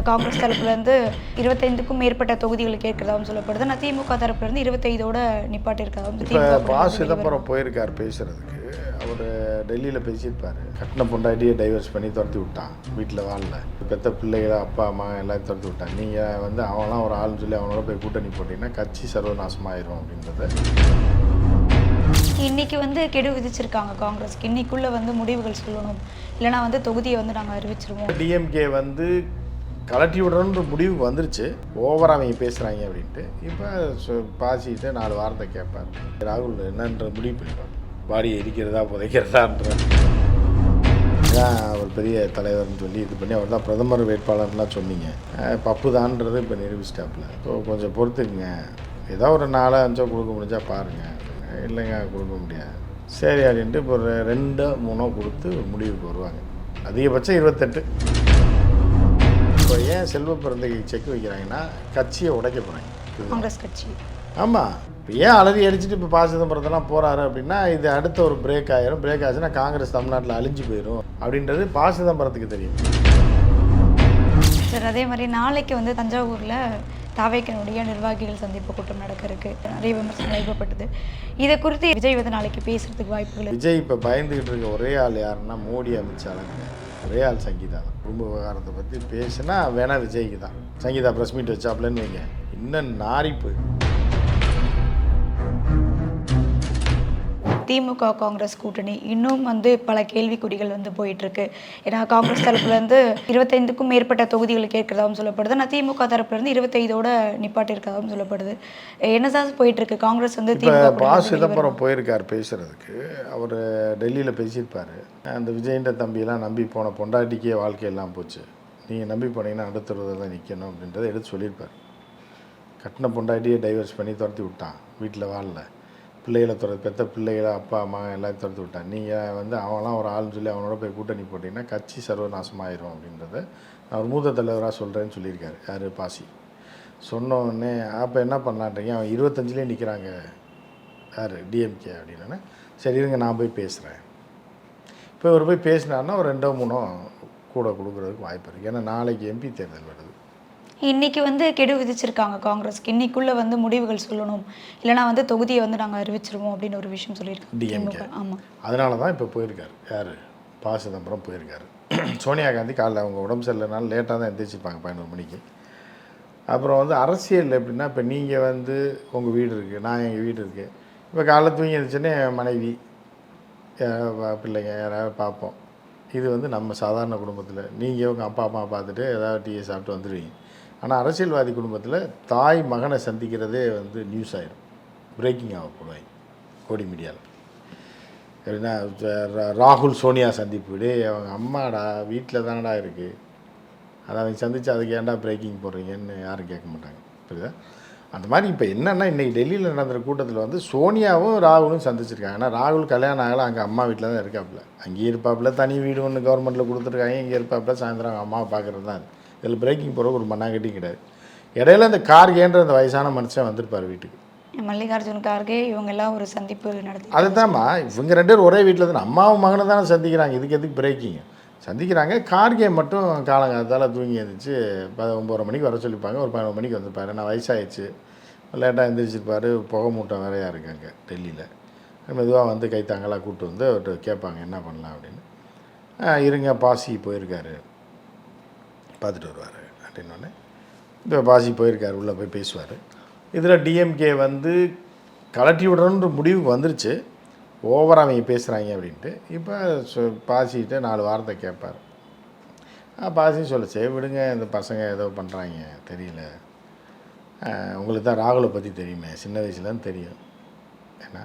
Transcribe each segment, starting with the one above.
காங்கிரஸ் தரப்புலேருந்து 25க்கும் மேற்பட்ட தொகுதிகள் கேட்கிறதாகவும் சொல்லப்படுது. ஆனால் திமுக தரப்புலேருந்து 25ஓட நிப்பாட்டி இருக்கிறதாகவும் இப்போ சிதம்பரம் போயிருக்கார் பேசுகிறதுக்கு. அவர் டெல்லியில் பேசியிருப்பார். கட்டின பொண்டாட்டியே டைவர்ஸ் பண்ணி துரத்தி விட்டான், வீட்டில் வாழல, பெற்ற பிள்ளைகளை அப்பா அம்மா எல்லாம் துரத்தி விட்டான். நீங்கள் வந்து அவன்லாம் ஒரு ஆள்னு சொல்லி அவனோட போய் கூட்டணி போட்டிங்கன்னா கட்சி சர்வநாசமாயிரும் அப்படின்றத. இன்னைக்கு வந்து கெடு விதிச்சிருக்காங்க காங்கிரஸ்க்கு. இன்னைக்குள்ளே வந்து முடிவுகள் சொல்லணும், இல்லைனா வந்து தொகுதியை வந்து நாங்கள் அறிவிச்சிருவோம். டிஎம்கே வந்து கலட்டி விடணுன்ற முடிவுக்கு வந்துருச்சு. ஓவராக அவங்க பேசுகிறாங்க அப்படின்ட்டு. இப்போ பாசிட்டு 4 வாரத்தை கேட்பார். ராகுல் என்னன்ற முடிவு பண்ணிடுவார். பாடியை எரிக்கிறதா புதைக்கிறதான்ற அவர் பெரிய தலைவர்னு சொல்லி இது பண்ணி அவர் தான் பிரதமர் வேட்பாளர்லாம் சொன்னீங்க. பப்பு தான்றது இப்போ நிரூபிச்சிட்டாப்புல. ஸோ கொஞ்சம் பொறுத்துக்குங்க, ஏதோ ஒரு 4-5 கொடுக்க முடிஞ்சால் பாருங்கள். இல்லைங்க கொடுக்க முடியாது, சரி அப்படின்ட்டு இப்போ ஒரு 2-3 கொடுத்து ஒரு முடிவுக்கு வருவாங்க. அதிகபட்சம் 28. இப்போ ஏன் செல்வ பிறந்தகை செக் வைக்கிறாங்கன்னா கட்சியை உடைக்க போகிறாங்க காங்கிரஸ் கட்சி. ஆமாம், இப்போ ஏன் அலறி அடிச்சுட்டு இப்போ சிதம்பரத்தெல்லாம் போகிறாரு அப்படின்னா இது அடுத்த ஒரு பிரேக் ஆயிரும். பிரேக் ஆச்சுன்னா காங்கிரஸ் தமிழ்நாட்டில் அழிஞ்சு போயிடும் அப்படின்றது சிதம்பரத்துக்கு தெரியும். சார், அதே மாதிரி நாளைக்கு வந்து தஞ்சாவூரில் தாவேக்கனுடைய நிர்வாகிகள் சந்திப்பு கூட்டம் நடக்க இருக்கு. நிறைய விமர்சனம் எழுப்பப்பட்டது. இதை குறித்து விஜய் வந்து நாளைக்கு பேசுறதுக்கு வாய்ப்புகள். விஜய் இப்போ பயந்துகிட்டு இருக்க ஒரே ஆள் யாருன்னா மோடி, அமித்ஷாங்க. ஒரே ஆள் சங்கீதா தான். குடும்ப விவகாரத்தை பற்றி பேசுனா வேணா விஜய்க்கு தான். சங்கீதா ப்ரெஸ் மீட் வச்சாப்லன்னு வைங்க, இன்னும் நாரிப்பு. திமுக காங்கிரஸ் கூட்டணி இன்னும் வந்து பல கேள்விக்குறிகள் வந்து போயிட்டுருக்கு. ஏன்னா காங்கிரஸ் தரப்புலேருந்து 25க்கும் மேற்பட்ட தொகுதிகள் கேட்கிறதாகவும் சொல்லப்படுது. ஆனால் திமுக தரப்புலேருந்து 25ஓட நிப்பாட்டி இருக்கிறதாகவும் சொல்லப்படுது. என்ன சார் போயிட்டுருக்கு காங்கிரஸ் வந்து? சிதம்பரம் போயிருக்கார் பேசுகிறதுக்கு. அவர் டெல்லியில் பேசியிருப்பார். அந்த விஜயன்ற தம்பியெல்லாம் நம்பி போன பொண்டாட்டிக்கே வாழ்க்கையெல்லாம் போச்சு, நீங்கள் நம்பி போனீங்கன்னா அடுத்த தான் நிற்கணும் அப்படின்றத எடுத்து சொல்லியிருப்பார். கட்டின பொண்டாட்டியே டைவர்ஸ் பண்ணி துரத்தி விட்டான், வீட்டில் வாழல, பிள்ளைகளை பெற்ற பிள்ளைகளை அப்பா அம்மா எல்லாம் துரத்து விட்டான். நீங்கள் வந்து அவன்லாம் ஒரு ஆள்னு சொல்லி அவனோட போய் கூட்டணி போட்டிங்கன்னா கட்சி சர்வநாசமாயிரும் அப்படின்றத அவர் மூத்த தலைவராக சொல்கிறேன்னு சொல்லியிருக்காரு. யார்? பாசி. சொன்னோடனே அப்போ என்ன பண்ணலான்றீங்க, அவன் 25லே நிற்கிறாங்க, யார்? டிஎம்கே அப்படின்னா, சரி இருங்க நான் போய் பேசுகிறேன். இப்போ இவர் போய் பேசினார்னா ஒரு 2-3 கூட கொடுக்குறதுக்கு வாய்ப்பு இருக்குது. ஏன்னா நாளைக்கு எம்பி தேர்தல் வருது. இன்றைக்கி வந்து கெடு விதிச்சிருக்காங்க காங்கிரஸ்க்கு. இன்னைக்குள்ளே வந்து முடிவுகள் சொல்லணும், இல்லைனா வந்து தொகுதியை வந்து நாங்கள் அறிவிச்சிருவோம் அப்படின்னு ஒரு விஷயம் சொல்லியிருக்காங்க டிஎம்கே. ஆமாம், அதனால தான் இப்போ போயிருக்காரு. யார்? சிதம்பரம் போயிருக்காரு. சோனியா காந்தி காலைல அவங்க உடம்பு சரியில்லைனாலும் லேட்டாக தான் எந்திரிச்சிருப்பாங்க 11 மணிக்கு. அப்புறம் வந்து அரசியல் எப்படின்னா, இப்போ நீங்கள் வந்து உங்கள் வீடு இருக்குது, நான் எங்கள் வீடு இருக்குது. இப்போ காலைல தூங்கி இருந்துச்சுன்னே மனைவி பிள்ளைங்க யாராவது பார்ப்போம். இது வந்து நம்ம சாதாரண குடும்பத்தில் நீங்கள் உங்கள் அப்பா அம்மா பார்த்துட்டு ஏதாவது டீயை சாப்பிட்டு வந்துடுவீங்க. ஆனால் அரசியல்வாதி குடும்பத்தில் தாய் மகனை சந்திக்கிறதே வந்து நியூஸ் ஆகிடும், பிரேக்கிங் ஆக போடுவாங்க கோடி மீடியாவில். எப்படின்னா ராகுல் சோனியா சந்திப்பு, அவங்க அம்மாடா வீட்டில் தானடா இருக்குது, அதை அவங்க சந்தித்து அதுக்கு ஏன்டா பிரேக்கிங் போடுறீங்கன்னு யாரும் கேட்க மாட்டாங்க. புரியுதா? அந்த மாதிரி இப்போ என்னென்னா இன்றைக்கி டெல்லியில் நடந்துகிற கூட்டத்தில் வந்து சோனியாவும் ராகுலும் சந்திச்சிருக்காங்க. ஏன்னா ராகுல் கல்யாணம் ஆகலை, அங்கே அம்மா வீட்டில் தான் இருக்காப்புல. அங்கேயே இருப்பாப்புல, தனி வீடு ஒன்று கவர்மெண்ட்டில் கொடுத்துருக்காங்க, இங்கே இருப்பாப்புல, சாயந்தரம் அவங்க அம்மாவை பார்க்குறது தான். இதில் பிரேக்கிங் போகிறக்கு ஒரு மண்ணாங்கட்டியும் கிடையாது. இடையில இந்த கார்கேன்ற அந்த வயசான மனுஷன் வந்திருப்பார் வீட்டுக்கு, மல்லிகார்ஜுன் கார்கே. இவங்கெல்லாம் ஒரு சந்திப்பு நடத்தி அதுதான்மா இவங்க 2 பேரும் ஒரே வீட்டில் தான் அம்மாவும் மகனும் தானே சந்திக்கிறாங்க. இதுக்கு எதுக்கு பிரேக்கிங் சந்திக்கிறாங்க? கார்கே மட்டும் காலங்காலத்தால் தூங்கி எழுந்திரிச்சு 9:30 மணிக்கு வர சொல்லிப்பாங்க, ஒரு 11 மணிக்கு வந்திருப்பாரு. நான் வயசாகிடுச்சு, லேட்டாக எழுந்திரிச்சிருப்பார், புகை மூட்டை வேறையாக இருக்காங்க டெல்லியில். மெதுவாக வந்து கைத்தாங்களாக கூப்பிட்டு வந்து அவர்கிட்ட கேட்பாங்க என்ன பண்ணலாம் அப்படின்னு. இருங்க பாசி போயிருக்காரு பார்த்துட்டு வருவார் அப்படின்னோடனே இப்போ பாசி போயிருக்கார், உள்ளே போய் பேசுவார். இதில் டிஎம்கே வந்து கலட்டி விடணுன்ற முடிவுக்கு வந்துருச்சு. ஓவராக அவங்க பேசுகிறாங்க அப்படின்ட்டு. இப்போ பாசிட்டு 4 வாரத்தை கேட்பார். பாசி சொல்லிச்சே விடுங்க, இந்த பசங்க ஏதோ பண்ணுறாங்க தெரியல, உங்களுக்கு தான் ராகுலை பற்றி தெரியுமே, சின்ன வயசுலேருந்து தெரியும். ஏன்னா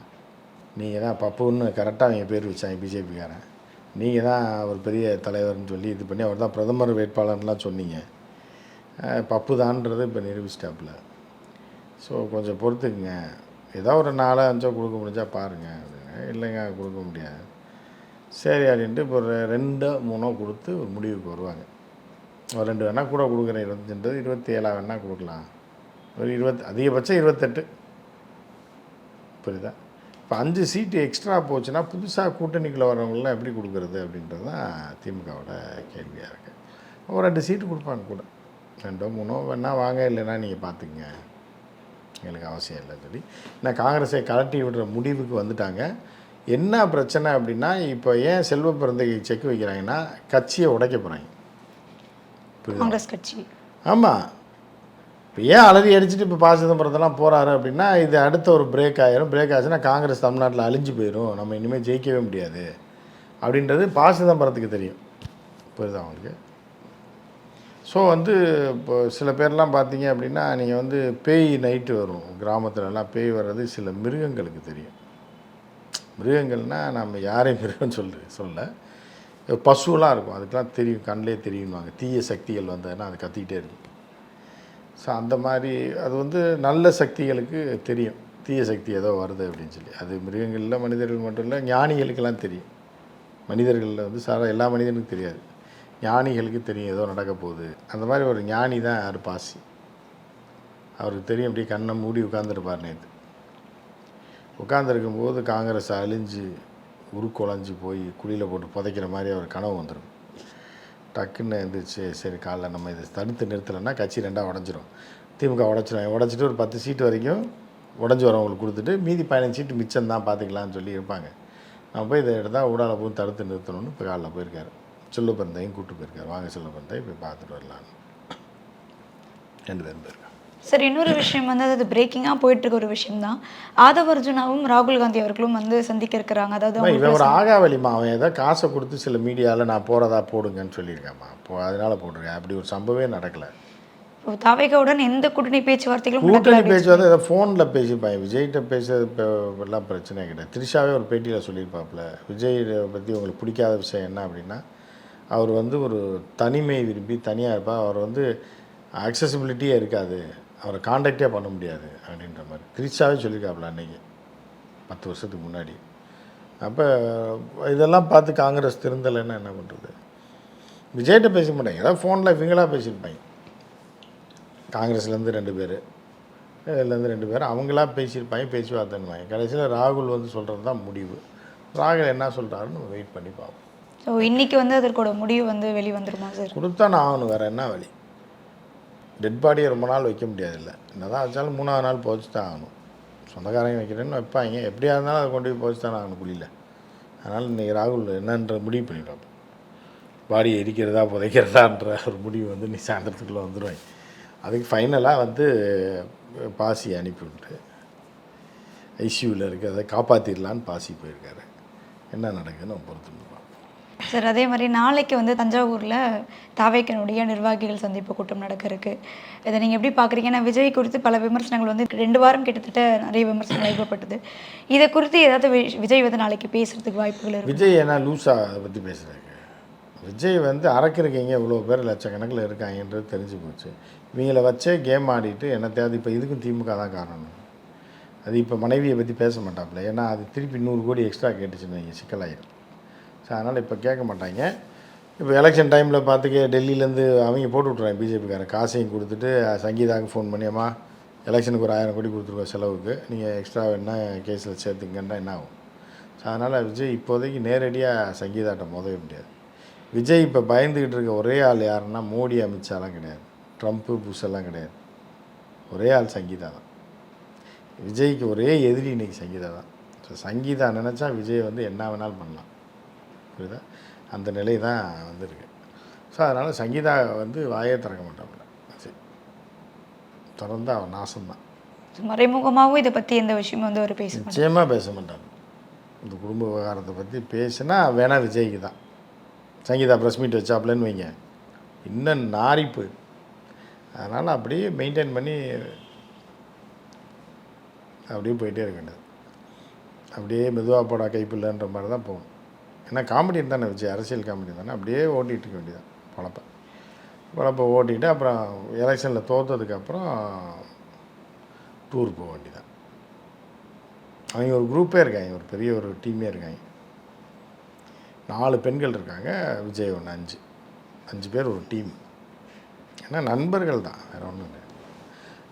நீங்கள் தான் பப்புன்னு கரெக்டாக அவங்க பேர் வச்சாங்க பிஜேபிக்காரன். நீங்கள் தான் ஒரு பெரிய தலைவர்னு சொல்லி இது பண்ணி அவர் தான் பிரதமர் வேட்பாளர்லாம் சொன்னீங்க. பப்பு தான்றது இப்போ நிரூபிச்சிட்டாப்புல. ஸோ கொஞ்சம் பொறுத்துக்குங்க, ஏதோ ஒரு 4-5 கொடுக்க முடிஞ்சால் பாருங்கள் அப்படின்னு. இல்லைங்க கொடுக்க முடியாது, சரி அப்படின்ட்டு இப்போ ஒரு 2-3 கொடுத்து ஒரு முடிவுக்கு வருவாங்க. ஒரு 2 வேணால் கூட கொடுக்குறேன், 25 27 வேணால் கொடுக்கலாம், ஒரு 20 அதிகபட்சம் 28. புரியுதா? இப்போ 5 சீட்டு எக்ஸ்ட்ரா போச்சுன்னா புதுசாக கூட்டணிக்குள்ளே வரவங்களாம் எப்படி கொடுக்குறது அப்படின்றது தான் திமுகவோட கேள்வியாக இருக்குது. ஒரு 2 சீட்டு கொடுப்பாங்க கூட, 2 3 வேணா வாங்க, இல்லைன்னா நீங்கள் பார்த்துக்குங்க, எங்களுக்கு அவசியம் இல்லைன்னு சொல்லி நான் காங்கிரஸை கலட்டி விடுற முடிவுக்கு வந்துட்டாங்க. என்ன பிரச்சனை அப்படின்னா, இப்போ ஏன் செல்வ பிறந்தகை செக் வைக்கிறாங்கன்னா கட்சியை உடைக்க போகிறாங்க. காங்கிரஸ் கட்சி. ஆமாம், இப்போ ஏன் அலறி அடிச்சுட்டு இப்போ சிதம்பரத்தெல்லாம் போகிறாரு அப்படின்னா, இது அடுத்த ஒரு பிரேக் ஆயிரும். பிரேக் ஆச்சுன்னா காங்கிரஸ் தமிழ்நாட்டில் அழிஞ்சு போயிடும், நம்ம இனிமேல் ஜெயிக்கவே முடியாது அப்படின்றது சிதம்பரத்துக்கு தெரியும். புரியுதா அவங்களுக்கு? ஸோ இப்போ சில பேர்லாம் பார்த்தீங்க அப்படின்னா, நீங்கள் பேய் நைட்டு வரும் கிராமத்துலலாம், பேய் வர்றது சில மிருகங்களுக்கு தெரியும். மிருகங்கள்னால் நம்ம யாரையும் மிருகம்னு சொல்ல, பசுலாம் இருக்கும், அதுக்கெலாம் தெரியும், கண்ணிலே தெரியும்வாங்க. தீய சக்திகள் வந்ததுன்னா அது கத்திக்கிட்டே இருக்கும். ஸோ அந்த மாதிரி அது நல்ல சக்திகளுக்கு தெரியும், தீய சக்தி ஏதோ வருது அப்படின்னு சொல்லி. அது மிருகங்களில் மனிதர்கள் மட்டும் இல்லை, ஞானிகளுக்கெல்லாம் தெரியும். மனிதர்களில் சாரா எல்லா மனிதனுக்கும் தெரியாது, ஞானிகளுக்கு தெரியும் ஏதோ நடக்க போகுது. அந்த மாதிரி ஒரு ஞானி தான் யார், பாசி. அவருக்கு தெரியும். அப்படியே கண்ணை மூடி உட்காந்துருப்பார். நேற்று உட்காந்துருக்கும்போது காங்கிரஸ் அழிஞ்சு உருக்குலைஞ்சி போய் குழியில் போட்டு புதைக்கிற மாதிரி அவர் கனவு வந்துடும். டக்குன்னு எழுந்திரிச்சு, சரி காலைல நம்ம இதை தடுத்து நிறுத்தலைன்னா கட்சி 2ஆக உடஞ்சிரும், திமுக உடச்சிட்டு ஒரு 10 சீட்டு வரைக்கும் உடஞ்சி வரவங்களுக்கு கொடுத்துட்டு மீதி 15 சீட்டு மிச்சம் தான் பார்த்துக்கலான்னு சொல்லி இருப்பாங்க. நம்ம போய் இதை எடுத்தால் ஊடால போய் தடுத்து நிறுத்தணும்னு இப்போ காலைல போயிருக்காரு. செல்வப்பந்தையும் கூப்பிட்டு போயிருக்காரு, வாங்க செல்வப்பந்தை போய் பார்த்துட்டு வரலான்னு. 2 பேரும் போயிருக்காங்க. சார், இன்னொரு விஷயம் அது பிரேக்கிங்காக போயிட்டுருக்க ஒரு விஷயம் தான். ஆதவ அர்ஜுனாவும் ராகுல் காந்தி அவர்களும் சந்திக்க இருக்கிறாங்க. அதாவது இவன் ஒரு ஆகாவலிமா, அவன் ஏதோ காசை கொடுத்து சில மீடியாவில் நான் போகிறதா போடுங்கன்னு சொல்லியிருக்காம்மா. இப்போ அதனால் போட்டிருக்கேன். அப்படி ஒரு சம்பவமே நடக்கலை. தாவேகாவுடன் எந்த கூட்டணி பேச்சுவார்த்தைகளும் கூட்டணி பேச்சுவார்த்தை ஏதோ ஃபோனில் பேசிப்பாங்க. விஜய்கிட்ட பேசுறது இப்போ எல்லாம் பிரச்சனை கிடையாது. த்ரிஷாவே ஒரு பேட்டியில் சொல்லியிருப்பாப்புல, விஜய் பற்றி உங்களுக்கு பிடிக்காத விஷயம் என்ன அப்படின்னா, அவர் ஒரு தனிமை விரும்பி தனியாக இருப்பார், அவர் அக்சசிபிலிட்டியே இருக்காது, அவரை காண்டாக்டே பண்ண முடியாது அப்படின்ற மாதிரி த்ரிஷாவே சொல்லியிருக்காப்புல அன்றைக்கி 10 வருஷத்துக்கு முன்னாடி. அப்போ இதெல்லாம் பார்த்து காங்கிரஸ் திருந்தலைன்னா என்ன பண்ணுறது? விஜய்கிட்ட பேச மாட்டாங்க, ஏதாவது ஃபோனில் இவங்களாக பேசியிருப்பாங்க. காங்கிரஸ்லேருந்து 2 பேர், இதுலேருந்து 2 பேர் அவங்களா பேசியிருப்பாங்க, பேச்சுவார்த்தைன்னுவாங்க. கடைசியில் ராகுல் சொல்கிறது தான் முடிவு. ராகுல் என்ன சொல்கிறாருன்னு நம்ம வெயிட் பண்ணி பார்ப்போம். ஸோ இன்றைக்கி அதற்கோட முடிவு வெளிவந்துருமா சார்? கொடுத்தா நான் ஆகணும், வேறு என்ன வழி? டெட் பாடியை ரொம்ப நாள் வைக்க முடியாதுல்ல, என்ன தான் வச்சாலும் 3ஆவது நாள் போச்சு தான் ஆகணும். சொந்தக்காரங்க வைக்கிறேன்னு வைப்பாங்க, எப்படியா இருந்தாலும் அதை கொண்டு போய் போச்சு தானே ஆகணும் குழியில். அதனால் இன்றைக்கி ராகுல் என்னன்ற முடிவு பண்ணிடுவாங்க. பாடியை எரிக்கிறதா புதைக்கிறதான்ற ஒரு முடிவு நீ சாயந்தரத்துக்குள்ளே வந்துடுவாங்க. அதுக்கு ஃபைனலாக பாசி அனுப்பிவிட்டு ஐசியூவில் இருக்கிறத காப்பாற்றிடலான்னு பாசி போயிருக்காரு. என்ன நடக்குதுன்னு பொறுத்து சார். அதே மாதிரி நாளைக்கு தஞ்சாவூரில் தாவேக்கனுடைய நிர்வாகிகள் சந்திப்பு கூட்டம் நடக்க இருக்குது. இதை நீங்கள் எப்படி பார்க்குறீங்க? ஏன்னா விஜய் குறித்து பல விமர்சனங்கள் 2 வாரம் கிட்டத்தட்ட நிறைய விமர்சனங்கள் எழுப்பப்பட்டது. இதை குறித்து ஏதாவது விஜய் நாளைக்கு பேசுகிறதுக்கு வாய்ப்புகள் இருக்குது? விஜய் ஏன்னா லூஸாக அதை பற்றி பேசுகிறாங்க. விஜய் அறக்கிறீங்க, இவ்வளோ பேர் லட்சக்கணக்கில் இருக்காங்கன்றது தெரிஞ்சு போச்சு. இவங்கள வச்சே கேம் ஆடிட்டு என்னத்தையாவது இப்போ இதுக்கும் திமுக தான் காரணம். அது இப்போ மனைவியை பற்றி பேச மாட்டாப்புல, ஏன்னா அது திருப்பி 100 கோடி எக்ஸ்ட்ரா கேட்டுச்சுன்னு வைங்க, சிக்கலாயிடும். ஸோ அதனால் இப்போ கேட்க மாட்டாங்க. இப்போ எலெக்ஷன் டைமில் பார்த்துக்க டெல்லியிலேருந்து அவங்க போட்டு விட்றாங்க, பிஜேபிக்காரன் காசையும் கொடுத்துட்டு சங்கீதாவுக்கு ஃபோன் பண்ணியம்மா எலெக்ஷனுக்கு ஒரு 1000 கோடி கொடுத்துருக்கோம் செலவுக்கு, நீங்கள் எக்ஸ்ட்ரா என்ன கேஸில் சேர்த்துங்கன்னா என்ன ஆகும்? ஸோ அதனால் விஜய் இப்போதைக்கு நேரடியாக சங்கீதாட்ட மோதவே முடியாது. விஜய் இப்போ பயந்துக்கிட்டு இருக்க ஒரே ஆள் யாருன்னா மோடி, அமித்ஷாலாம் கிடையாது, ட்ரம்ப்பு, புஷ் எல்லாம் கிடையாது. ஒரே ஆள் சங்கீதா தான். விஜய்க்கு ஒரே எதிரி இன்றைக்கி சங்கீதா தான். ஸோ சங்கீதா நினச்சா விஜய் என்ன வேணாலும் பண்ணலாம், புரியுதா? அந்த நிலை தான் வந்திருக்கு. ஸோ அதனால் சங்கீதா வாயே திறக்க மாட்டாப்புல, சரி திறந்து அவன் நாசம்தான். மறைமுகமாகவும் இதை பற்றி எந்த விஷயமும் அவர் பேச நிச்சயமாக பேச மாட்டாங்க. இந்த குடும்ப விவகாரத்தை பற்றி பேசினா வேணா விஜய்க்கு தான். சங்கீதா ப்ரெஸ் மீட் வச்சாப்புலன்னு வைங்க, இன்னும் நாரி போயிடும். அதனால் அப்படியே மெயின்டைன் பண்ணி அப்படியே போயிட்டே இருக்க வேண்டியது. அப்படியே மெதுவாக போட கைப்பில்லைன்ற மாதிரி தான் போகணும். ஏன்னா காமெடியன் தானே விஜய், அரசியல் காமெடி தானே, அப்படியே ஓட்டிகிட்டு இருக்க வேண்டியதான் பொழப்பை ஓட்டிகிட்டு அப்புறம் எலெக்ஷனில் தோற்றதுக்கப்புறம் டூர் போக வேண்டியதான். அவங்க ஒரு குரூப்பே இருக்காங்க, ஒரு பெரிய ஒரு டீமே இருக்காங்க. 4 பெண்கள் இருக்காங்க, விஜய் 1, 5 பேர் ஒரு டீம். ஏன்னா நண்பர்கள் தான், வேறு ஒன்றும் இல்லை.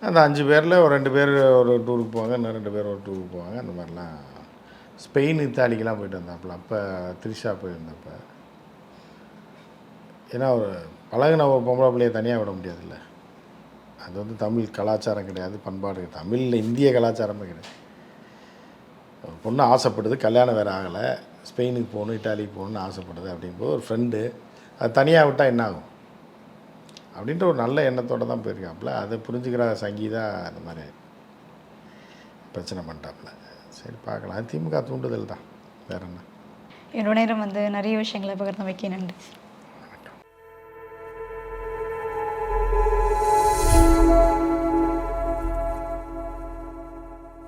அந்த 5 பேரில் ஒரு 2 பேர் ஒரு டூருக்கு போவாங்க, இன்னும் 2 பேர் ஒரு டூருக்கு போவாங்க. அந்த மாதிரிலாம் ஸ்பெயின், இத்தாலிக்கெலாம் போயிட்டு வந்தாப்புல. அப்போ த்ரிஷா போயிருந்தப்போ, ஏன்னா ஒரு பழகின ஒரு பொம்பளை பிள்ளையை தனியாக விட முடியாதுல்ல. அது வந்து தமிழ் கலாச்சாரம் கிடையாது, பண்பாடு கிடையாது. தமிழில் இந்திய கலாச்சாரமே கிடையாது. ஒரு பொண்ணு ஆசைப்படுது, கல்யாணம் வேறு ஆகலை, ஸ்பெயினுக்கு போகணும், இட்டாலிக்கு போகணுன்னு ஆசைப்படுது. அப்படிங்கும்போது ஒரு ஃப்ரெண்டு அது தனியாக விட்டால் என்ன ஆகும் அப்படின்ற ஒரு நல்ல எண்ணத்தோடு தான் போயிருக்காப்புல. அதை புரிஞ்சுக்கிற சங்கீதா அந்த மாதிரி பிரச்சனை பண்ணிட்டாப்புல. சரி பார்க்கலாம். அது திமுக தூண்டுதல் தான், வேற என்ன. என்னோட நேரம் வந்து நிறைய விஷயங்களை பகிர்ந்து வைக்க நன்றி.